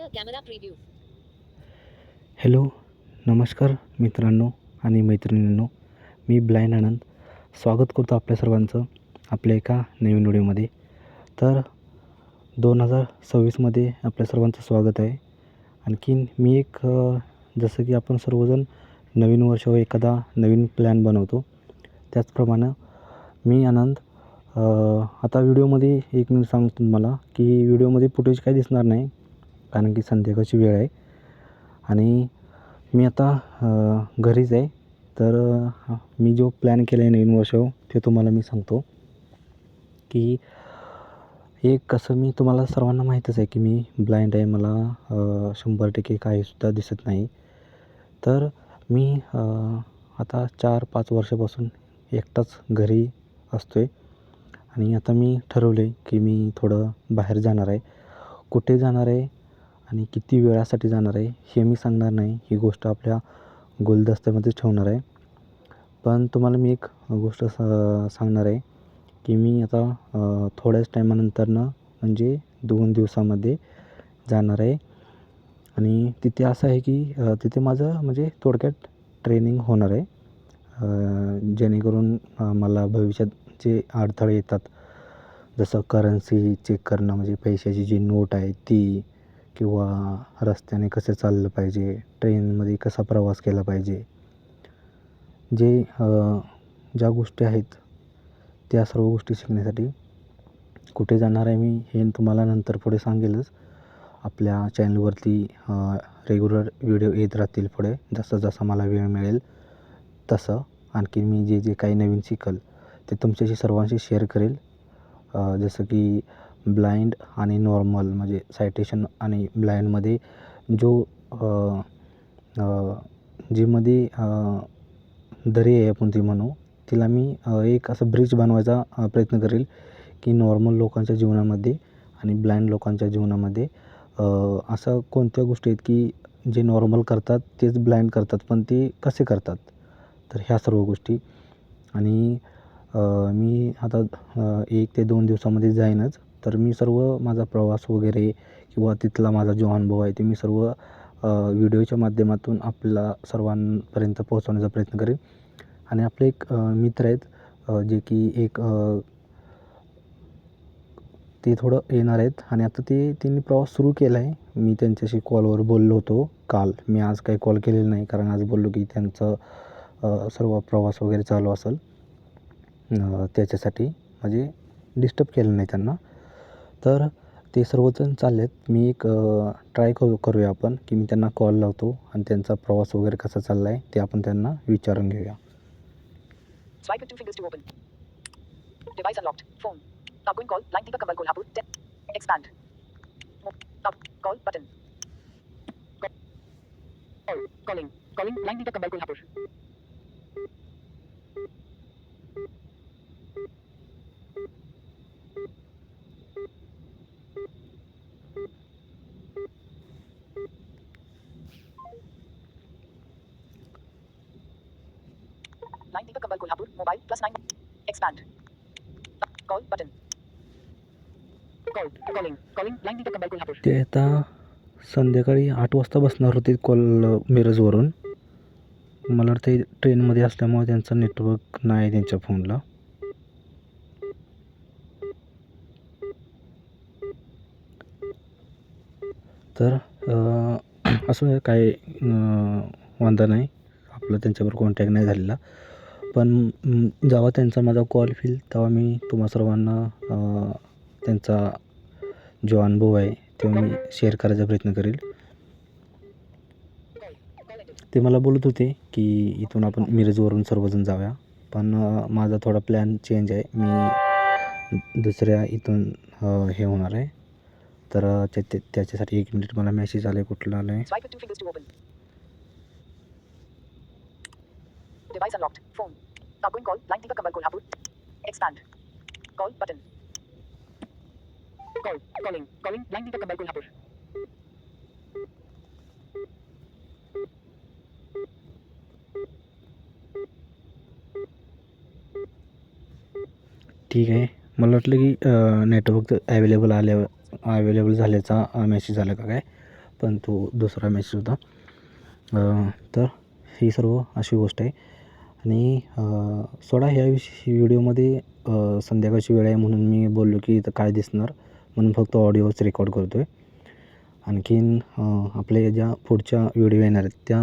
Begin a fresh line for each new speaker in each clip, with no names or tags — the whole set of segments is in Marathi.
Clear camera preview.
हॅलो, नमस्कार मित्रांनो आणि मैत्रिणींनो. मी ब्लाइंड आनंद स्वागत करतो आपल्या सर्वांचं आपल्या एका नवीन व्हिडिओमध्ये. तर 2026मध्ये आपल्या सर्वांचं स्वागत आहे. आणखीन मी जसं की आपण सर्वजण नवीन वर्ष व एखादा नवीन प्लॅन बनवतो, त्याचप्रमाणे मी आनंद आता व्हिडिओमध्ये एक मी सांगतो तुम्हाला की व्हिडिओमध्ये फुटेज काही दिसणार नाही, कारण की संध्याकाळची वेळ आहे आणि मी आता घरीच आहे. तर मी जो प्लॅन केला आहे नवीन वर्ष ते तुम्हाला मी सांगतो की कसं मी तुम्हाला सर्वांना माहीतच आहे की मी ब्लाइंड आहे. मला 100% काहीसुद्धा दिसत नाही. तर मी आता 4-5 वर्षापासून एकटाच घरी असतो आहे आणि आता मी ठरवलं आहे की मी थोडं बाहेर जाणार आहे. कुठे जाणार आहे आणि किती वेळासाठी जाणार आहे हे मी सांगणार नाही. ही गोष्ट आपल्या गुलदस्त्यामध्ये ठेवणार आहे. पण तुम्हाला मी एक गोष्ट सांगणार आहे की मी आता थोड्याच टायमानंतरनं म्हणजे 2 दिवसामध्ये जाणार आहे. आणि तिथे असं आहे की तिथे माझं म्हणजे थोडक्यात ट्रेनिंग होणार आहे, जेणेकरून मला भविष्यात जे अडथळे येतात, जसं करन्सी चेक करणं, म्हणजे पैशाची जी नोट आहे ती, किंवा रस्त्याने कसं चाललं पाहिजे, ट्रेनमध्ये कसा प्रवास केला पाहिजे, ज्या गोष्टी आहेत त्या सर्व गोष्टी शिकण्यासाठी कुठे जाणार आहे मी हे तुम्हाला नंतर पुढे सांगेलच. आपल्या चॅनलवरती रेग्युलर व्हिडिओ येत राहतील पुढे, जसं मला वेळ मिळेल तसं. आणखी मी जे काही नवीन शिकल ते तुमच्याशी सर्वांशी शेअर करेल. जसं की ब्लाइंड आणि नॉर्मल, म्हणजे सायटेशन आणि ब्लाइंडमध्ये मध्ये दरी आहे आपण ती म्हणू, तिला मी एक असं ब्रिज बनवायचा प्रयत्न करेल की नॉर्मल लोकांच्या जीवनामध्ये आणि ब्लाइंड लोकांच्या जीवनामध्ये असं कोणत्या गोष्टी आहेत की जे नॉर्मल करतात तेच ब्लाइंड करतात, पण ते कसे करतात. तर ह्या सर्व गोष्टी. आणि मी आता 1 ते 2 दिवसामध्ये जाईनच. तर मी सर्व माझा प्रवास वगैरे किंवा तिथला माझा जो अनुभव आहे ते मी सर्व व्हिडिओच्या माध्यमातून आपल्या सर्वांपर्यंत पोहोचवण्याचा प्रयत्न करेन. आणि आपले एक मित्र आहेत जे की ते थोडं येणार आहेत आणि आता त्यांनी प्रवास सुरू केला आहे. मी त्यांच्याशी कॉलवर बोललो होतो काल. मी आज काही कॉल केलेला नाही, कारण आज बोललो की त्यांचं सर्व प्रवास वगैरे चालू असेल, त्याच्यासाठी म्हणजे डिस्टर्ब केलं नाही त्यांना. तर ते सर्वजण चालले आहेत. मी ट्राय करूया आपण की मी त्यांना कॉल लावतो आणि त्यांचा प्रवास वगैरे कसा चालला आहे ते आपण त्यांना विचारून घेऊया.
Swipe with 2 fingers to open. Device unlocked. Phone. Outgoing call. Line Deepak Kambal Kolhapur. Expand. Call button. Calling. Line Deepak Kambal Kolhapur. Line Deepak Kambal Kolhapur. Mobile +9. Expand. Call button. Calling. Line Deepak Kambal Kolhapur.
ते आता संध्याकाळी 8 वाजता बसणार होते मिरजवरून. मला वाटतं ट्रेनमध्ये असल्यामुळे त्यांचा नेटवर्क नाही त्यांच्या फोनला. तर असं काय वांधा नाही, आपलं त्यांच्याबरोबर कॉन्टॅक्ट नाही झालेला. पण जेव्हा त्यांचा माझा कॉल येईल तेव्हा मी तुम्हा सर्वांना त्यांचा जो अनुभव आहे तो मी शेअर करायचा प्रयत्न करेल. ते मला बोलत होते की इथून आपण मिरजवरून सर्वजण जाऊया, पण माझा थोडा प्लॅन चेंज आहे. मी दुसऱ्या इथून हे होणार आहे. तर त्याच्यासाठी 1 मिनिट, मला मेसेज आला आहे. कुठला आला आहे?
Swipe with 2 fingers to open. Device unlocked. Phone. Outgoing call. Line Deepak Kambal Kolhapur. Expand. Call button. Calling. Line Deepak Kambal Kolhapur.
ठीक आहे. मला वाटलं की नेटवर्क अवेलेबल झाल्याचा मेसेज आला का काय, पण तो दुसरा मॅसेज होता. तर ही सर्व अशी गोष्ट आहे. आणि सोडा ह्या व्हिडिओमध्ये संध्याकाळची वेळ आहे म्हणून मी बोललो की इथं काय दिसणार, म्हणून फक्त ऑडिओच रेकॉर्ड करतो आहे. आणखीन आपले ज्या पुढच्या व्हिडिओ येणार आहेत त्या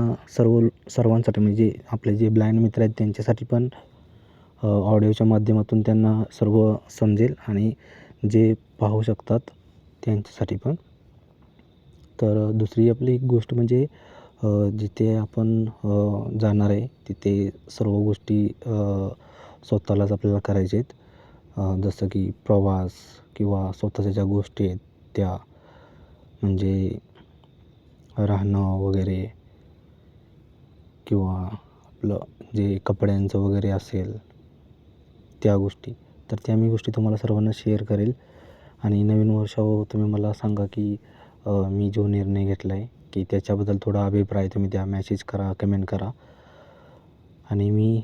सर्वांसाठी, म्हणजे आपले जे ब्लाइंड मित्र आहेत त्यांच्यासाठी पण ऑडिओच्या माध्यमातून त्यांना सर्व समजेल आणि जे पाहू शकतात त्यांच्यासाठी पण. तर दुसरी आपली एक गोष्ट म्हणजे जिथे आपण जाणार आहे तिथे सर्व गोष्टी स्वतःलाच आपल्याला करायच्या आहेत. जसं की प्रवास किंवा स्वतःच्या ज्या गोष्टी आहेत त्या, म्हणजे राहणं वगैरे किंवा आपलं जे कपड्यांचं वगैरे असेल त्या गोष्टी, तर त्या मी गोष्टी तुम्हाला सर्वांना शेअर करेल. आणि नवीन वर्षावर तुम्ही मला सांगा की मी जो निर्णय घेतला आहे की त्याच्याबद्दल थोडा अभिप्राय तुम्ही द्या, मॅसेज करा, कमेंट करा. आणि मी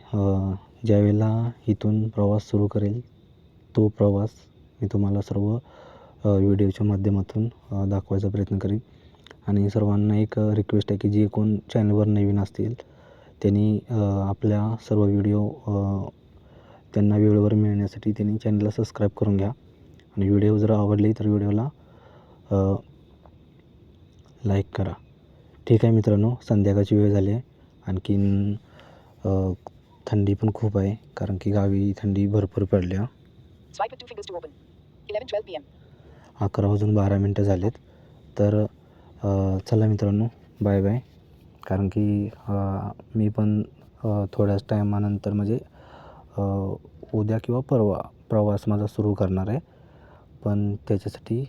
ज्यावेळेला इथून प्रवास सुरू करेल तो प्रवास मी तुम्हाला सर्व व्हिडिओच्या माध्यमातून दाखवायचा प्रयत्न करेन. आणि सर्वांना एक रिक्वेस्ट आहे की जे कोण चॅनलवर नवीन असतील त्यांनी आपल्या सर्व व्हिडिओ त्यांना वेळेवर मिळण्यासाठी त्यांनी चॅनलला सबस्क्राईब करून घ्या. आणि व्हिडिओ जर आवडली तर व्हिडिओला लाईक करा. ठीक आहे मित्रांनो, संध्याकाळची वेळ झाली आहे. आणखीन थंडी पण खूप आहे कारण की गावी थंडी भरपूर पडली आहे.
Swipe with 2 fingers to open. 11:12 p.m.
11:12 झालेत. तर चला मित्रांनो, बाय बाय. कारण की मी पण थोड्याच टायमानंतर म्हणजे उद्या किंवा परवा प्रवास माझा सुरू करणार आहे. पण त्याच्यासाठी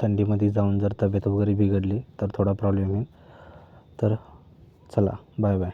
थंडीमध्ये जाऊन जर तब्येत वगैरे बिघडली तर थोडा प्रॉब्लेम येईल. तर चला, बाय बाय.